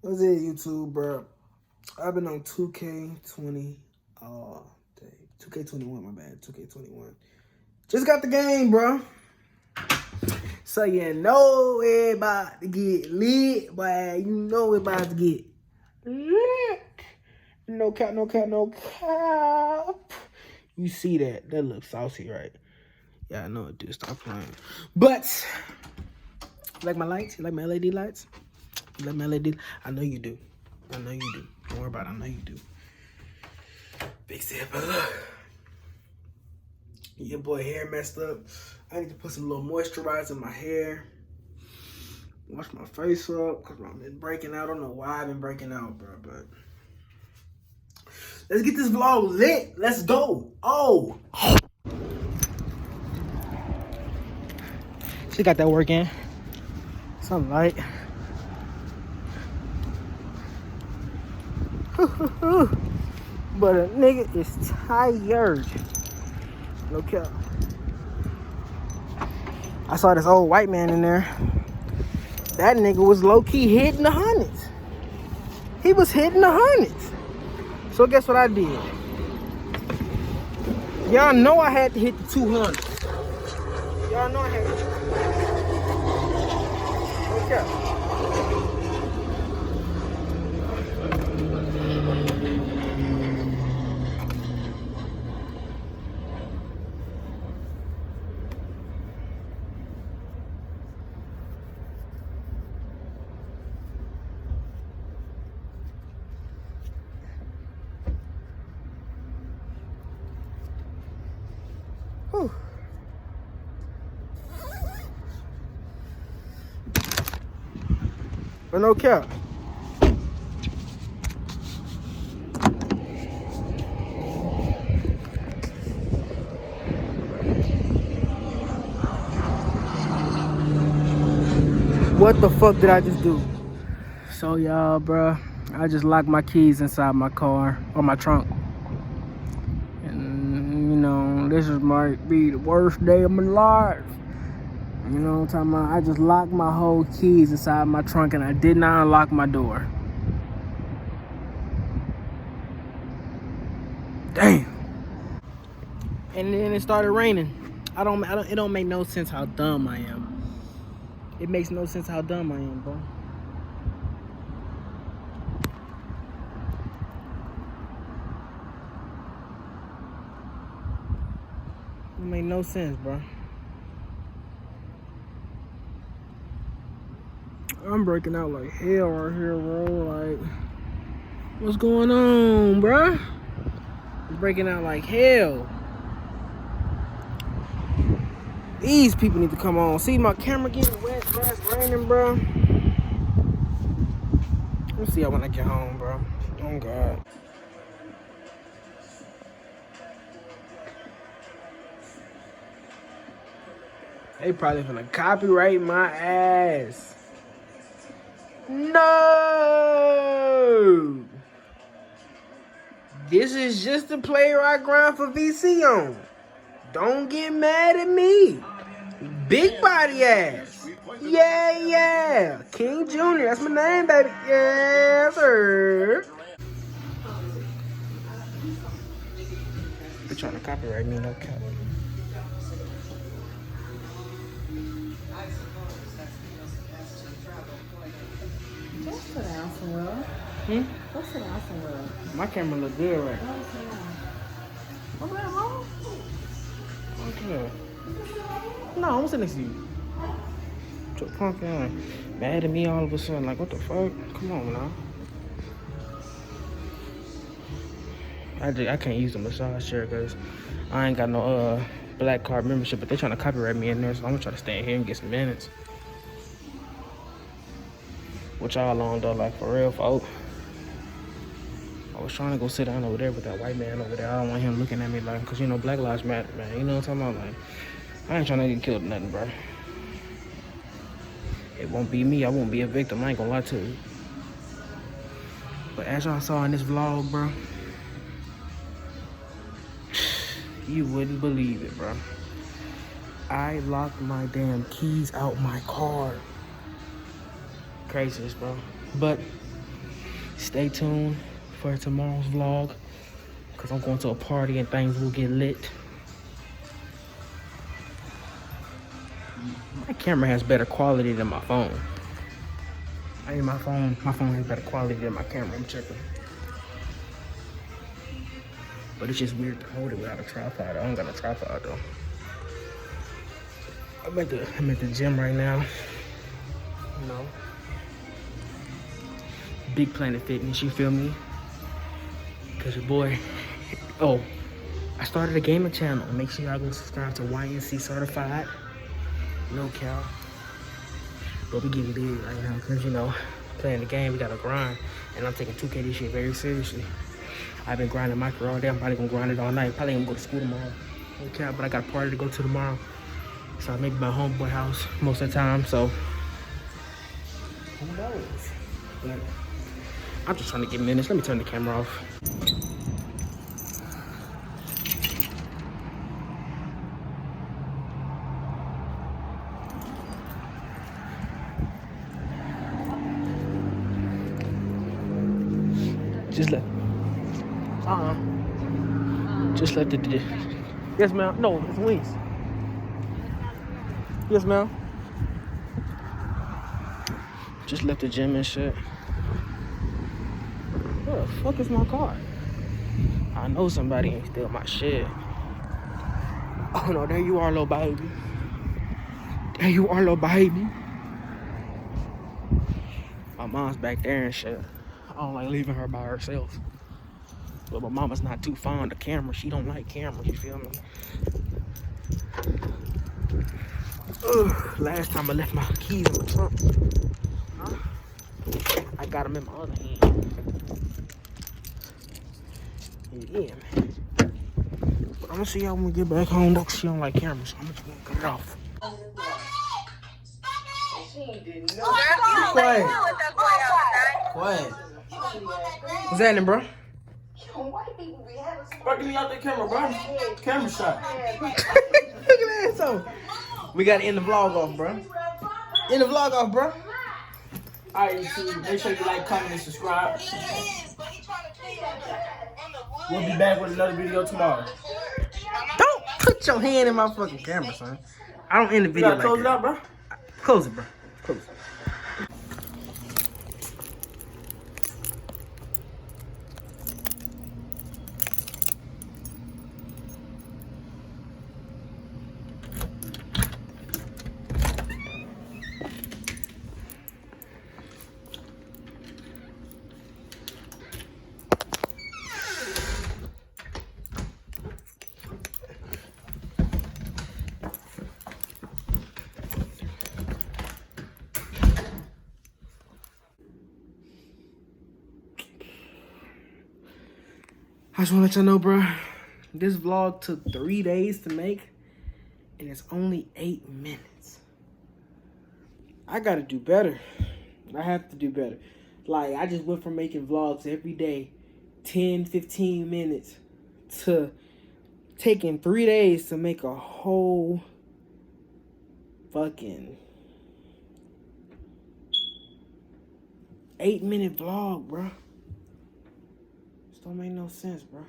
What's it, YouTube, bro? I've been on 2K20 all day. 2K21, my bad. 2K21. Just got the game, bro. So you know it about to get lit, boy. You know it about to get lit. No cap, no cap, no cap. You see that? That looks saucy, right? Yeah, I know it do. Stop playing. But, you like my lights? You like my LED lights? You like my LED? I know you do. I know you do. Don't worry about it. I know you do. Big step, but look. Your boy hair messed up. I need to put some little moisturizer in my hair. Wash my face up because I've been breaking out. I don't know why I've been breaking out, bro, but let's get this vlog lit. Let's go. Oh. She got that work in. Something light. But a nigga is tired. No cap. I saw this old white man in there. That nigga was low-key hitting the hundreds. He was hitting the hundreds. So guess what I did? Y'all know I had to hit the 200. Y'all know I had to. Okay. Whew. But no cap. What the fuck did I just do? So y'all, bruh, I just locked my keys inside my car or my trunk. And you know, this might be the worst day of my life. You know what I'm talking about? I just locked my whole keys inside my trunk and I did not unlock my door. Damn. And then it started raining. It don't make no sense how dumb I am. It makes no sense how dumb I am, bro. It make no sense, bro. I'm breaking out like hell right here, bro. Like, what's going on, bro? I'm breaking out like hell. These people need to come on. See my camera getting wet, bro. It's raining, bro. Let's see how when I get home, bro. Oh, God. They probably finna copyright my ass. No! This is just the player I grind for VC on. Don't get mad at me. Big body ass. Yeah, yeah. King Jr. That's my name, baby. Yes, sir. They're trying to copyright me, no cap. Go sit down somewhere. Go sit down somewhere. My camera look good, right? Go sit down. What about home? Okay. No, I'm sitting next to you. Your punk ass. Mad at me all of a sudden. Like, what the fuck? Come on now. I can't use the massage chair because I ain't got no black card membership, but they're trying to copyright me in there, so I'm gonna try to stay in here and get some minutes. What y'all on though, like for real, folk? I was trying to go sit down over there with that white man over there. I don't want him looking at me like, cause you know Black Lives Matter, man. You know what I'm talking about? Like, I ain't trying to get killed or nothing, bro. It won't be me. I won't be a victim. I ain't gonna lie to you. But as y'all saw in this vlog, bro, you wouldn't believe it, bro. I locked my damn keys out my car. Craziness, bro. But Stay tuned for tomorrow's vlog, because I'm going to a party and things will get lit. My camera has better quality than my phone. I mean, my phone has better quality than my camera. I'm checking. But it's just weird to hold it without a tripod. I don't got a tripod though. I'm at the gym right now. You know, Big Planet Fitness. You feel me? Cause your boy. Oh, I started a gaming channel. Make sure y'all go subscribe to YNC Certified. No cap. But we getting big right now, cause you know, playing the game, we gotta grind. And I'm taking 2K this year very seriously. I've been grinding my career all day. I'm probably gonna grind it all night. Probably gonna go to school tomorrow. No cap, but I got a party to go to tomorrow. So I make my homeboy house most of the time, so who knows? But I'm just trying to get minutes. Let me turn the camera off. Just left. Just left it. Yes, ma'am. No, it's wings. Yes, ma'am. Just left the gym and shit. Where the fuck is my car? I know somebody ain't steal my shit. Oh no, there you are, little baby. There you are, little baby. My mom's back there and shit. I don't like leaving her by herself. But my mama's not too fond of cameras. She don't like cameras, you feel me? Ugh, last time I left my keys in my trunk. Huh? I got them in my other hand. Yeah, man. But I'm gonna see y'all when we get back home though, 'cause she don't like cameras. So I'm just gonna cut it off. Quiet. Quiet. What's happening, bro? Bro, give me out the camera, bro. Camera shot. Look at that. So, we gotta end the vlog off, bro. End the vlog off, bro. Alright, YouTube, make sure you like, comment, and subscribe. We'll be back with another video tomorrow. Don't put your hand in my fucking camera, son. I don't end the video like that. Close it out, bro. Close it, bro. Close it. I just want to let y'all know, bro, this vlog took 3 days to make, and it's only 8 minutes. I got to do better. I have to do better. Like, I just went from making vlogs every day, 10, 15 minutes, to taking 3 days to make a whole fucking 8-minute vlog, bro. Don't make no sense, bro.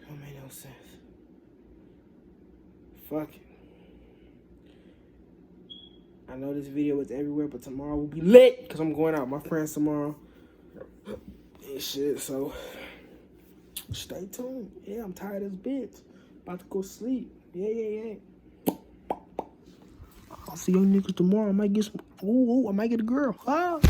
Don't make no sense. Fuck it. I know this video is everywhere, but tomorrow will be lit because I'm going out with my friends tomorrow and shit. So stay tuned. Yeah, I'm tired as bitch. About to go sleep. Yeah. I'll see y'all niggas tomorrow. I might get some. Ooh, I might get a girl. Ah.